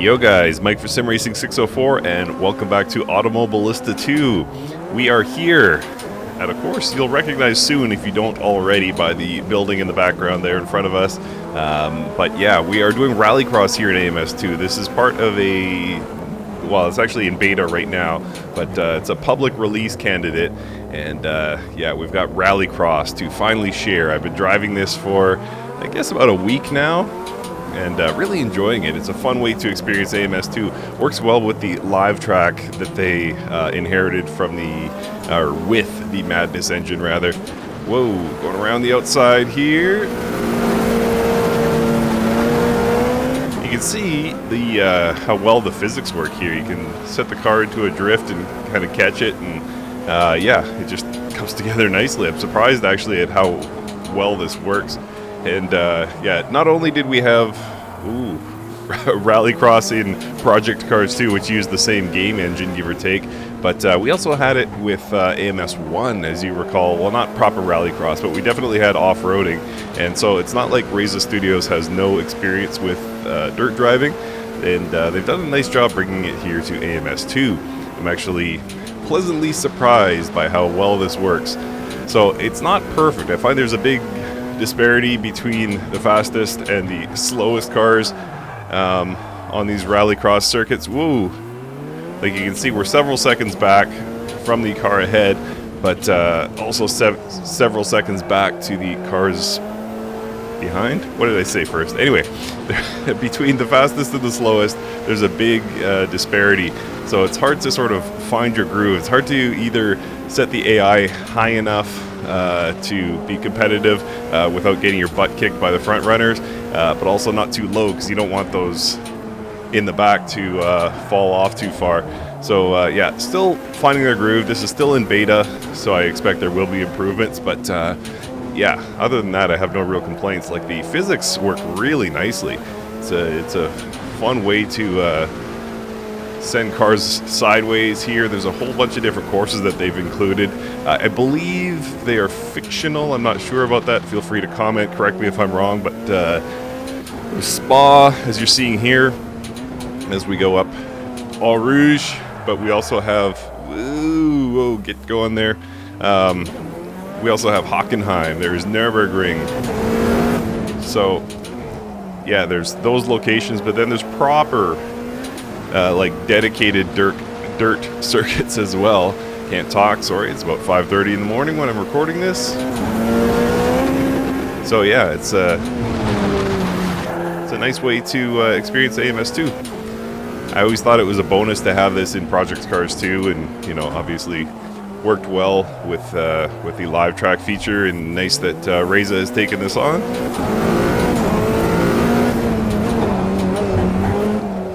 Yo guys, Mike for Sim Racing 604 and welcome back to Automobilista 2. We are here at a course you'll recognize soon if you don't already by the building in the background there in front of us. But yeah, we are doing Rallycross here in AMS2. This is part of well, it's actually in beta right now, but it's a public release candidate. And yeah, we've got Rallycross to finally share. I've been driving this for, I guess, about a week now. And really enjoying it. It's a fun way to experience AMS2. Works well with the live track that they inherited from with the Madness engine, rather. Whoa, going around the outside here. You can see how well the physics work here. You can set the car into a drift and kind of catch it, and yeah, it just comes together nicely. I'm surprised actually at how well this works. And yeah, not only did we have Rallycross in Project Cars 2, which used the same game engine, give or take, but we also had it with AMS1, as you recall. Well, not proper Rallycross, but we definitely had off-roading. And so it's not like Reza Studios has no experience with dirt driving, and they've done a nice job bringing it here to AMS2. I'm actually pleasantly surprised by how well this works. So it's not perfect. I find there's a big disparity between the fastest and the slowest cars on these Rallycross circuits. Woo! Like you can see, we're several seconds back from the car ahead, but also several seconds back to the cars behind. What did I say first? Anyway, between the fastest and the slowest, there's a big disparity. So it's hard to sort of find your groove. It's hard to either set the AI high enough to be competitive without getting your butt kicked by the front runners, but also not too low because you don't want those in the back to fall off too far. So yeah, still finding their groove. This is still in beta, so I expect there will be improvements, but yeah, other than that, I have no real complaints. Like, the physics work really nicely. It's a fun way to send cars sideways here. There's a whole bunch of different courses that they've included. I believe they are fictional. I'm not sure about that. Feel free to comment, correct me if I'm wrong, but there's Spa, as you're seeing here, as we go up Eau Rouge, but we also have, whoa, get going there. We also have Hockenheim. There's Nürburgring. So yeah, there's those locations, but then there's proper like dedicated dirt circuits as well. Can't talk, sorry, it's about 5:30 in the morning when I'm recording this. So yeah, it's a nice way to experience AMS2. I always thought it was a bonus to have this in Project Cars 2, and you know, obviously worked well with the live track feature, and nice that Reza has taken this on.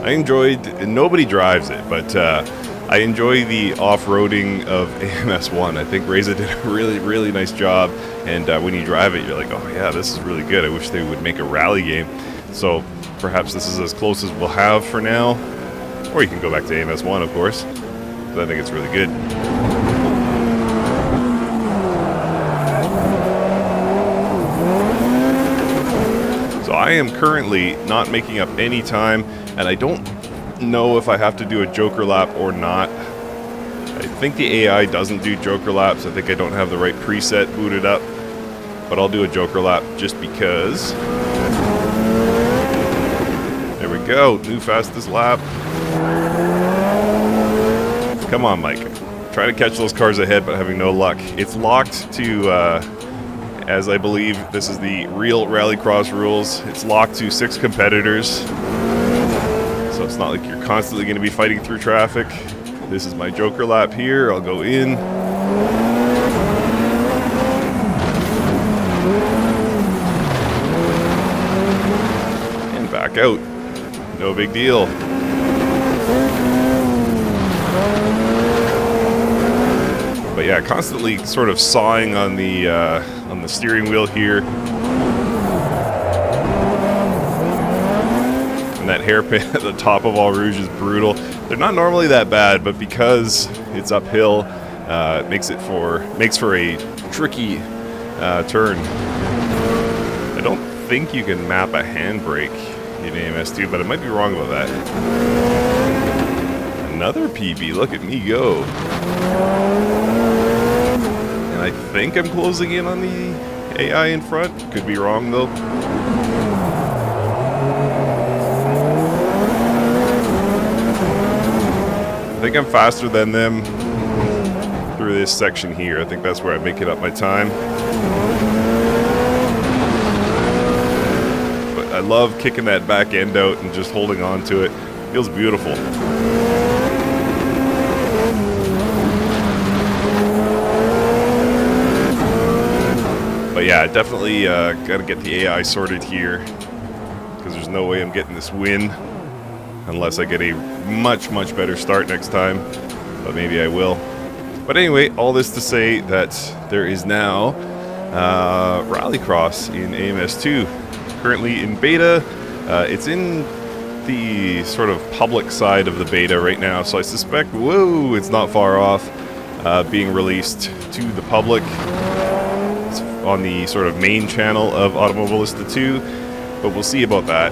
I enjoyed, nobody drives it, but I enjoy the off-roading of AMS1. I think Reza did a really, really nice job, and when you drive it, you're like, oh yeah, this is really good. I wish they would make a rally game. So perhaps this is as close as we'll have for now, or you can go back to AMS1, of course, because I think it's really good. So I am currently not making up any time, and I don't know if I have to do a Joker lap or not. I think the AI doesn't do Joker laps. I think I don't have the right preset booted up, but I'll do a Joker lap just because. There we go, new fastest lap. Come on, Mike. Try to catch those cars ahead, but having no luck. It's locked to, as I believe this is the real Rallycross rules, it's locked to 6 competitors. So it's not like you're constantly going to be fighting through traffic. This is my Joker lap here. I'll go in. And back out. No big deal. But yeah, constantly sort of sawing on the steering wheel here. And that hairpin at the top of Eau Rouge is brutal. They're not normally that bad, but because it's uphill, it makes for a tricky turn. I don't think you can map a handbrake in AMS2, but I might be wrong about that. Another PB, look at me go. And I think I'm closing in on the AI in front. Could be wrong though. I think I'm faster than them through this section here. I think that's where I'm making up my time. But I love kicking that back end out and just holding on to it. Feels beautiful. But yeah, definitely got to get the AI sorted here, because there's no way I'm getting this win unless I get a much better start next time. But maybe I will. But anyway, all this to say that there is now Rallycross in AMS2, currently in beta. It's in the sort of public side of the beta right now, so I suspect, whoa, it's not far off being released to the public. It's on the sort of main channel of Automobilista 2, but we'll see about that.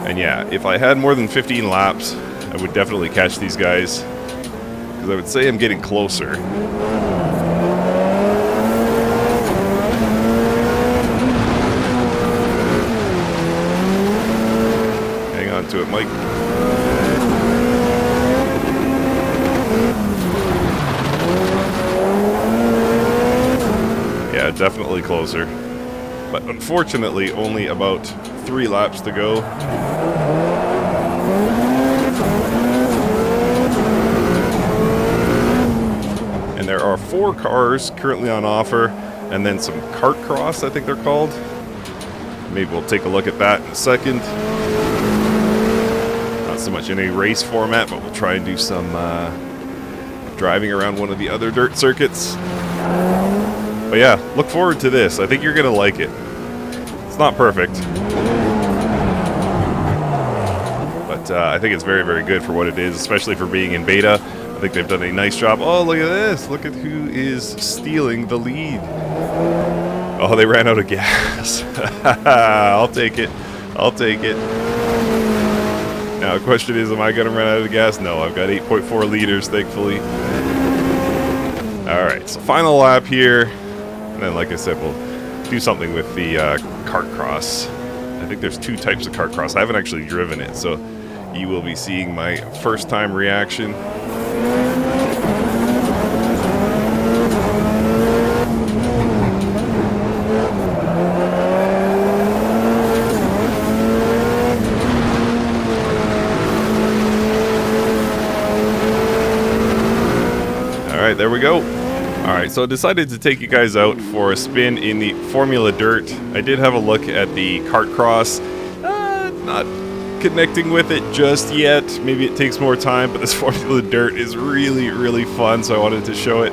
And yeah, if I had more than 15 laps, I would definitely catch these guys, because I would say I'm getting closer. Hang on to it, Mike. Yeah, definitely closer. But unfortunately, only about 3 laps to go. And there are 4 cars currently on offer, and then some kart cross, I think they're called. Maybe we'll take a look at that in a second. Not so much in a race format, but we'll try and do some driving around one of the other dirt circuits. But yeah, look forward to this. I think you're going to like it. It's not perfect, but I think it's very good for what it is, especially for being in beta. I think they've done a nice job. Oh, look at this. Look at who is stealing the lead. Oh, they ran out of gas. I'll take it. I'll take it. Now, the question is, am I going to run out of gas? No, I've got 8.4 liters, thankfully. All right, so final lap here. And then, like I said, we'll do something with the kart cross. I think there's 2 types of kart cross. I haven't actually driven it, so you will be seeing my first time reaction. All right, there we go. Alright, so I decided to take you guys out for a spin in the Formula Dirt. I did have a look at the kart cross. Not connecting with it just yet. Maybe it takes more time, but this Formula Dirt is really fun, so I wanted to show it.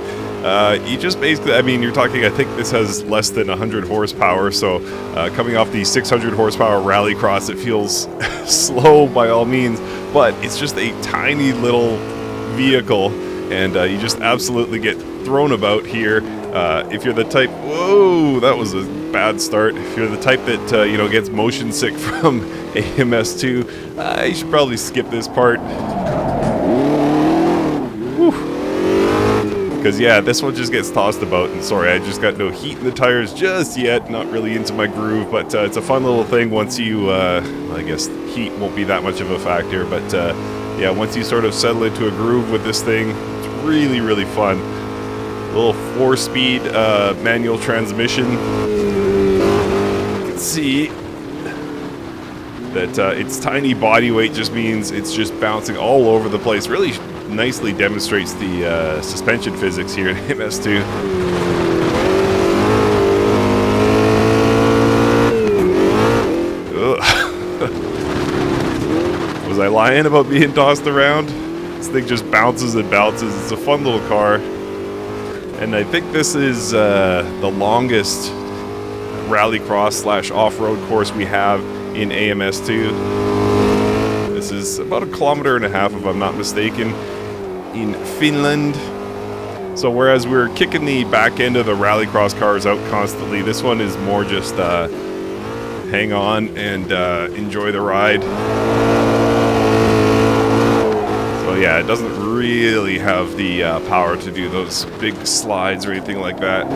You just basically, I mean, you're talking, I think this has less than 100 horsepower, so coming off the 600 horsepower Rallycross, it feels slow by all means, but it's just a tiny little vehicle, and you just absolutely get thrown about here. If you're the type, whoa, that was a bad start. If you're the type that you know, gets motion sick from AMS2, you should probably skip this part. Because yeah, this one just gets tossed about, and sorry, I just got no heat in the tires just yet. Not really into my groove, but it's a fun little thing once you, I guess heat won't be that much of a factor, but yeah, once you sort of settle into a groove with this thing, it's really fun. A little 4-speed manual transmission. You can see that its tiny body weight just means it's just bouncing all over the place. Really nicely demonstrates the suspension physics here in MS2. Was I lying about being tossed around? This thing just bounces and bounces. It's a fun little car. And I think this is the longest rallycross / off-road course we have in AMS2. This is about 1.5 kilometers, if I'm not mistaken, in Finland. So whereas we're kicking the back end of the rallycross cars out constantly, this one is more just hang on and enjoy the ride. So yeah, it doesn't really have the power to do those big slides or anything like that.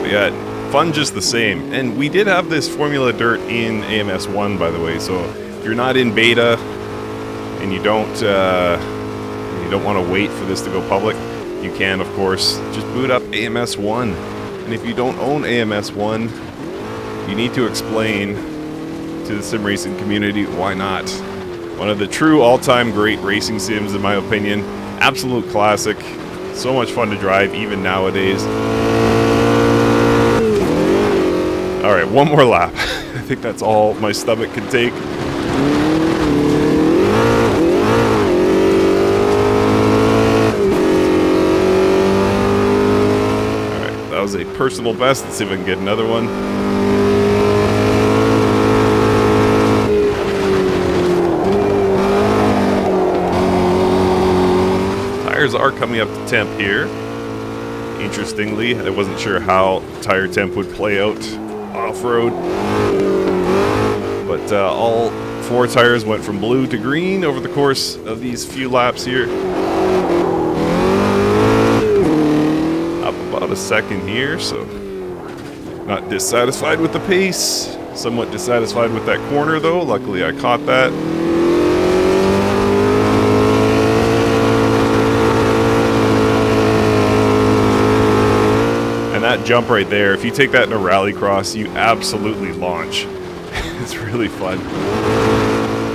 But yeah, fun just the same. And we did have this Formula Dirt in AMS1, by the way, so if you're not in beta and you don't want to wait for this to go public, you can, of course, just boot up AMS1. And if you don't own AMS1, you need to explain to the sim racing community why not. One of the true all-time great racing sims, in my opinion. Absolute classic. So much fun to drive, even nowadays. Alright, one more lap. I think that's all my stomach can take. That was a personal best. Let's see if I can get another one. Tires are coming up to temp here. Interestingly, I wasn't sure how tire temp would play out off-road. But all 4 tires went from blue to green over the course of these few laps here. About a second here, so not dissatisfied with the pace. Somewhat dissatisfied with that corner though. Luckily I caught that. And that jump right there, if you take that in a rallycross, you absolutely launch. It's really fun.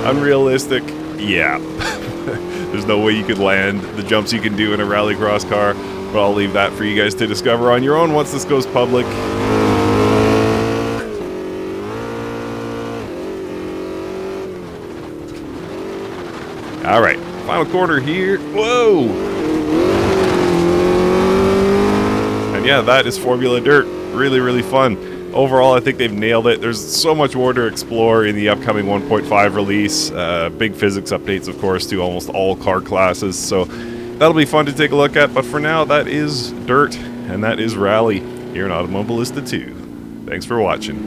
Unrealistic? Yeah. There's no way you could land the jumps you can do in a rallycross car. But I'll leave that for you guys to discover on your own once this goes public. Alright, final corner here. Whoa! And yeah, that is Formula Dirt. Really, really fun. Overall, I think they've nailed it. There's so much more to explore in the upcoming 1.5 release. Big physics updates, of course, to almost all car classes. So that'll be fun to take a look at, but for now, that is Dirt, and that is Rally, here in Automobilista 2. Thanks for watching.